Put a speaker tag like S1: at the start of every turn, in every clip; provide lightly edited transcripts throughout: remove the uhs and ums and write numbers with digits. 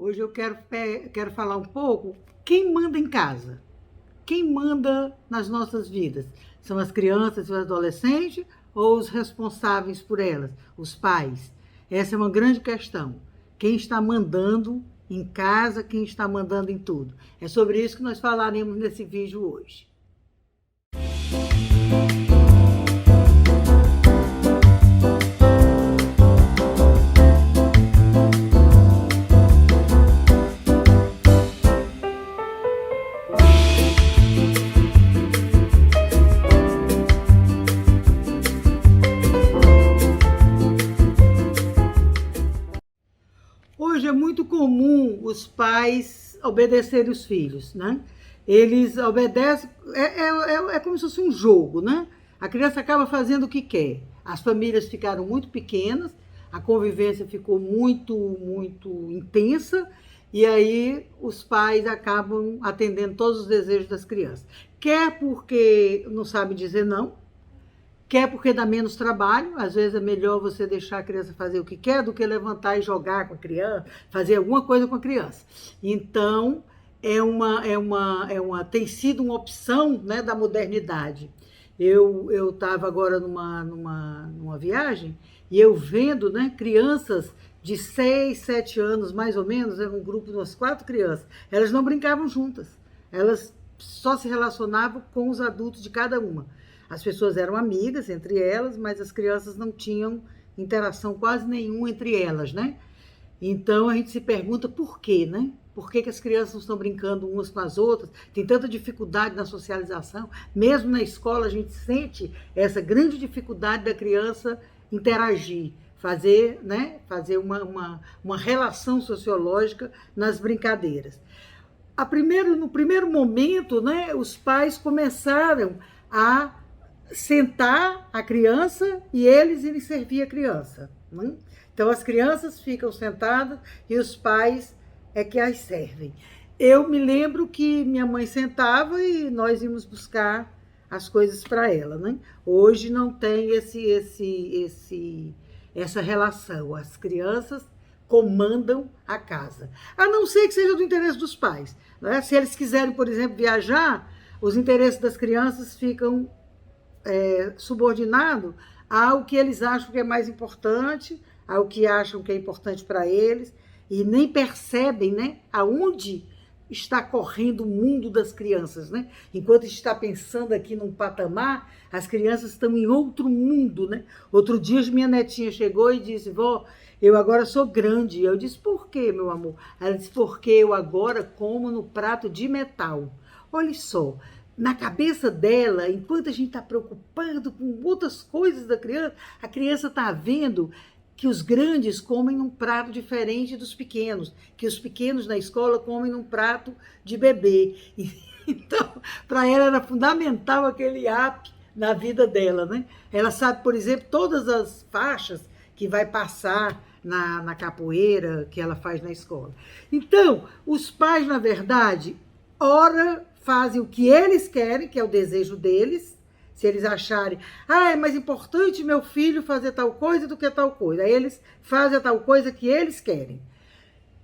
S1: Hoje eu quero falar um pouco quem manda em casa, quem manda nas nossas vidas. São as crianças e os adolescentes ou os responsáveis por elas, os pais? Essa é uma grande questão. Quem está mandando em casa, quem está mandando em tudo? É sobre isso que nós falaremos nesse vídeo hoje. Hoje é muito comum os pais obedecerem os filhos, né? Eles obedecem, é como se fosse um jogo, né? A criança acaba fazendo o que quer. As famílias ficaram muito pequenas, a convivência ficou muito intensa, e aí os pais acabam atendendo todos os desejos das crianças. Quer porque não sabe dizer não, quer porque dá menos trabalho. Às vezes é melhor você deixar a criança fazer o que quer do que levantar e jogar com a criança, fazer alguma coisa com a criança. Então, tem sido uma opção, né, da modernidade. Eu estava agora numa viagem e eu vendo, né, crianças de 6, 7 anos, mais ou menos, era um grupo de umas 4 crianças. Elas não brincavam juntas, elas só se relacionavam com os adultos de cada uma. As pessoas eram amigas entre elas, mas as crianças não tinham interação quase nenhuma entre elas, né? Então a gente se pergunta por quê, né? Por que as crianças não estão brincando umas com as outras? Tem tanta dificuldade na socialização. Mesmo na escola a gente sente essa grande dificuldade da criança interagir, fazer, né? Fazer uma relação sociológica nas brincadeiras. No primeiro momento, né, os pais começaram a sentar a criança e eles irem servir a criança, né? Então as crianças ficam sentadas e os pais é que as servem. Eu me lembro que minha mãe sentava e nós íamos buscar as coisas para ela, né? Hoje não tem essa relação. As crianças comandam a casa, a não ser que seja do interesse dos pais, né? Se eles quiserem, por exemplo, viajar, os interesses das crianças ficam subordinado ao que eles acham que é mais importante, ao que acham que é importante para eles, e nem percebem, né, aonde está correndo o mundo das crianças, né? Enquanto a gente está pensando aqui num patamar, as crianças estão em outro mundo, né? Outro dia minha netinha chegou e disse: vó, eu agora sou grande. Eu disse: por quê, meu amor? Ela disse: porque eu agora como no prato de metal. Olha só, na cabeça dela, enquanto a gente está preocupado com outras coisas da criança, a criança está vendo que os grandes comem num prato diferente dos pequenos, que os pequenos na escola comem num prato de bebê. Então, para ela era fundamental aquele app na vida dela, né? Ela sabe, por exemplo, todas as faixas que vai passar na capoeira que ela faz na escola. Então, os pais, na verdade, ora fazem o que eles querem, que é o desejo deles. Se eles acharem, é mais importante meu filho fazer tal coisa do que tal coisa, aí eles fazem a tal coisa que eles querem.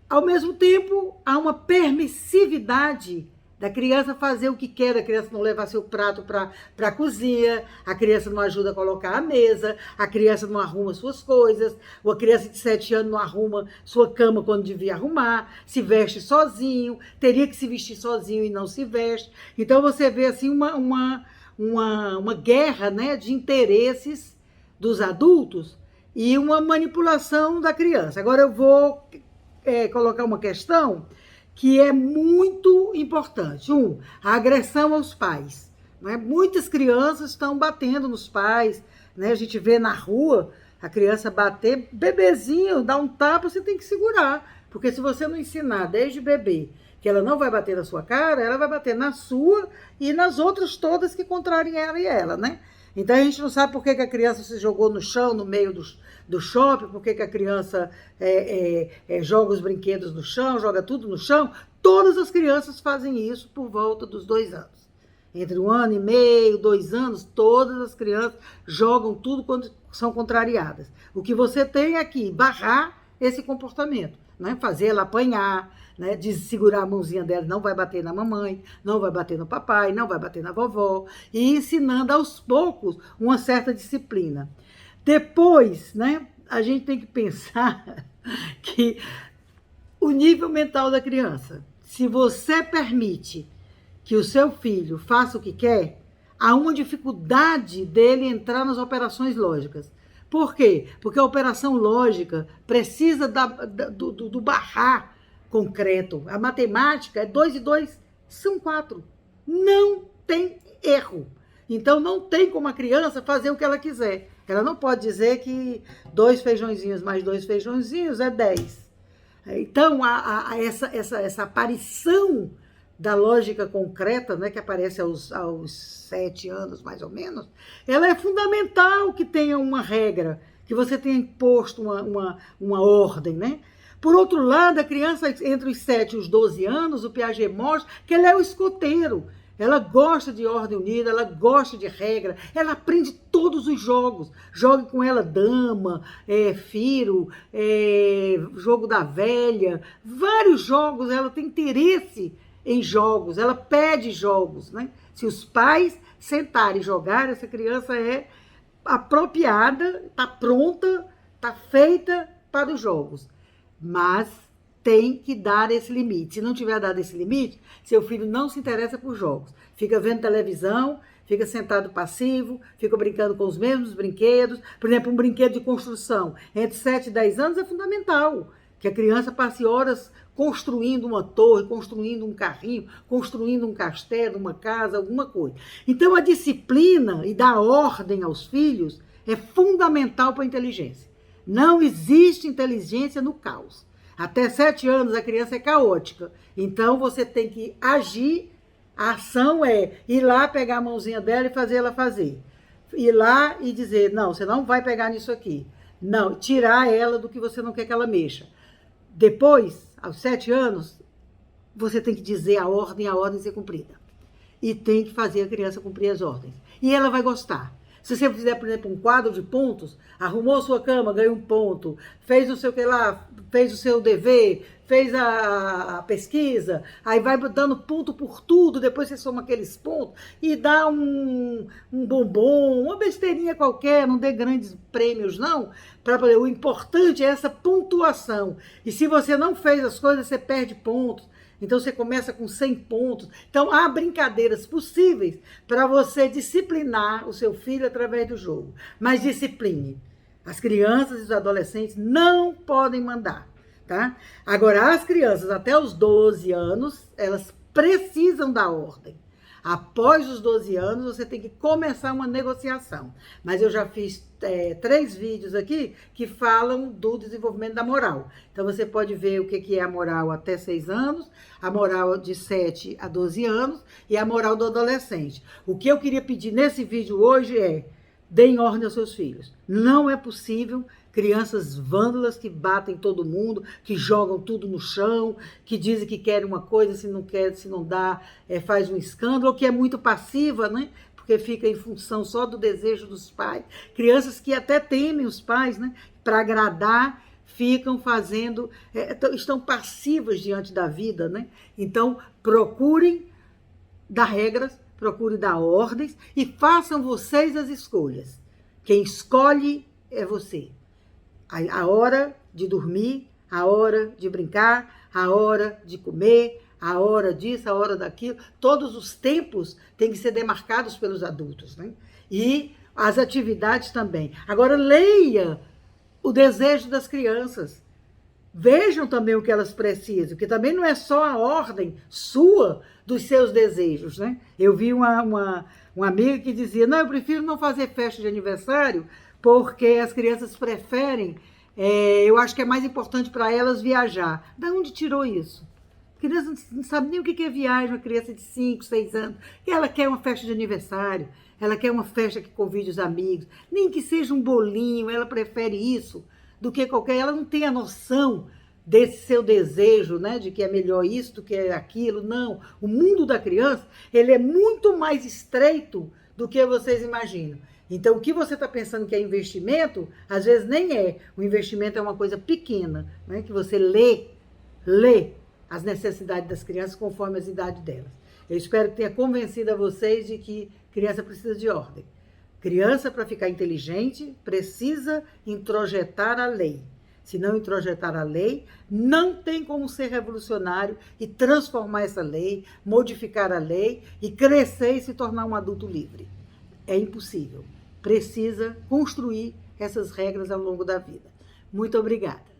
S1: Ao mesmo tempo, há uma permissividade da criança fazer o que quer, a criança não levar seu prato para a cozinha, a criança não ajuda a colocar a mesa, a criança não arruma suas coisas, ou a criança de 7 anos não arruma sua cama quando devia arrumar, se veste sozinho, teria que se vestir sozinho e não se veste. Então você vê assim uma guerra, né, de interesses dos adultos e uma manipulação da criança. Agora eu vou colocar uma questão que é muito importante. A agressão aos pais, né? Muitas crianças estão batendo nos pais, né? A gente vê na rua a criança bater, bebezinho, dá um tapa, você tem que segurar, porque se você não ensinar desde bebê que ela não vai bater na sua cara, ela vai bater na sua e nas outras todas que contrariem ela, né? Então a gente não sabe por que a criança se jogou no chão, no meio do shopping, por que a criança joga os brinquedos no chão, joga tudo no chão. Todas as crianças fazem isso por volta dos 2 anos. Entre 1 ano e meio, 2 anos, todas as crianças jogam tudo quando são contrariadas. O que você tem aqui, barrar esse comportamento, né? Fazer ela apanhar, né? De segurar a mãozinha dela, não vai bater na mamãe, não vai bater no papai, não vai bater na vovó, e ensinando aos poucos uma certa disciplina. Depois, né, a gente tem que pensar que o nível mental da criança, se você permite que o seu filho faça o que quer, há uma dificuldade dele entrar nas operações lógicas. Por quê? Porque a operação lógica precisa do barrar concreto. A matemática é 2 e 2 são 4. Não tem erro. Então não tem como a criança fazer o que ela quiser. Ela não pode dizer que 2 feijõezinhos mais 2 feijõezinhos é 10. Então, essa aparição da lógica concreta, né, que aparece aos 7 anos, mais ou menos, ela é fundamental que tenha uma regra, que você tenha imposto uma ordem, né? Por outro lado, a criança entre os 7 e os 12 anos, o Piaget mostra que ela é o escoteiro. Ela gosta de ordem unida, ela gosta de regra, ela aprende todos os jogos. Jogue com ela dama, firo, jogo da velha, vários jogos, ela tem interesse em jogos, ela pede jogos, né? Se os pais sentarem e jogar, essa criança é apropriada, está pronta, está feita para os jogos. Mas tem que dar esse limite. Se não tiver dado esse limite, seu filho não se interessa por jogos. Fica vendo televisão, fica sentado passivo, fica brincando com os mesmos brinquedos. Por exemplo, um brinquedo de construção entre 7 e 10 anos é fundamental. Que a criança passe horas construindo uma torre, construindo um carrinho, construindo um castelo, uma casa, alguma coisa. Então, a disciplina e dar ordem aos filhos é fundamental para a inteligência. Não existe inteligência no caos. Até 7 anos a criança é caótica. Então você tem que agir. A ação é ir lá pegar a mãozinha dela e fazer ela fazer. Ir lá e dizer, não, você não vai pegar nisso aqui. Não, tirar ela do que você não quer que ela mexa. Depois, aos 7 anos, você tem que dizer a ordem ser cumprida. E tem que fazer a criança cumprir as ordens. E ela vai gostar. Se você fizer, por exemplo, um quadro de pontos, arrumou sua cama, ganhou um ponto, fez não sei o que lá, fez o seu dever, fez a pesquisa, aí vai dando ponto por tudo, depois você soma aqueles pontos e dá um bombom, uma besteirinha qualquer, não dê grandes prêmios não, o importante é essa pontuação. E se você não fez as coisas, você perde pontos. Então você começa com 100 pontos. Então há brincadeiras possíveis para você disciplinar o seu filho através do jogo. Mas discipline. As crianças e os adolescentes não podem mandar, tá? Agora, as crianças até os 12 anos, elas precisam da ordem. Após os 12 anos, você tem que começar uma negociação. Mas eu já fiz 3 vídeos aqui que falam do desenvolvimento da moral. Então, você pode ver o que é a moral até 6 anos, a moral de 7 a 12 anos e a moral do adolescente. O que eu queria pedir nesse vídeo hoje é: deem ordem aos seus filhos. Não é possível crianças vândalas que batem todo mundo, que jogam tudo no chão, que dizem que querem uma coisa, se não quer, se não dá, faz um escândalo, ou que é muito passiva, né? Porque fica em função só do desejo dos pais. Crianças que até temem os pais, né? Para agradar, ficam fazendo, estão passivas diante da vida, né? Então, procurem dar regras, procurem dar ordens e façam vocês as escolhas. Quem escolhe é você. A hora de dormir, a hora de brincar, a hora de comer, a hora disso, a hora daquilo. Todos os tempos têm que ser demarcados pelos adultos, né? E as atividades também. Agora, leia o desejo das crianças. Vejam também o que elas precisam, porque também não é só a ordem sua dos seus desejos, né? Eu vi uma amiga que dizia, não, eu prefiro não fazer festa de aniversário, porque as crianças preferem, eu acho que é mais importante para elas viajar. Da onde tirou isso? A criança não sabe nem o que é viagem, uma criança de 5, 6 anos. Ela quer uma festa de aniversário, ela quer uma festa que convide os amigos, nem que seja um bolinho, ela prefere isso do que qualquer... Ela não tem a noção desse seu desejo, né, de que é melhor isso do que aquilo. Não, o mundo da criança, ele é muito mais estreito do que vocês imaginam. Então, o que você está pensando que é investimento, às vezes nem é. O investimento é uma coisa pequena, né? Que você lê as necessidades das crianças conforme as idades delas. Eu espero que tenha convencido a vocês de que criança precisa de ordem. Criança, para ficar inteligente, precisa introjetar a lei. Se não introjetar a lei, não tem como ser revolucionário e transformar essa lei, modificar a lei e crescer e se tornar um adulto livre. É impossível. Precisa construir essas regras ao longo da vida. Muito obrigada.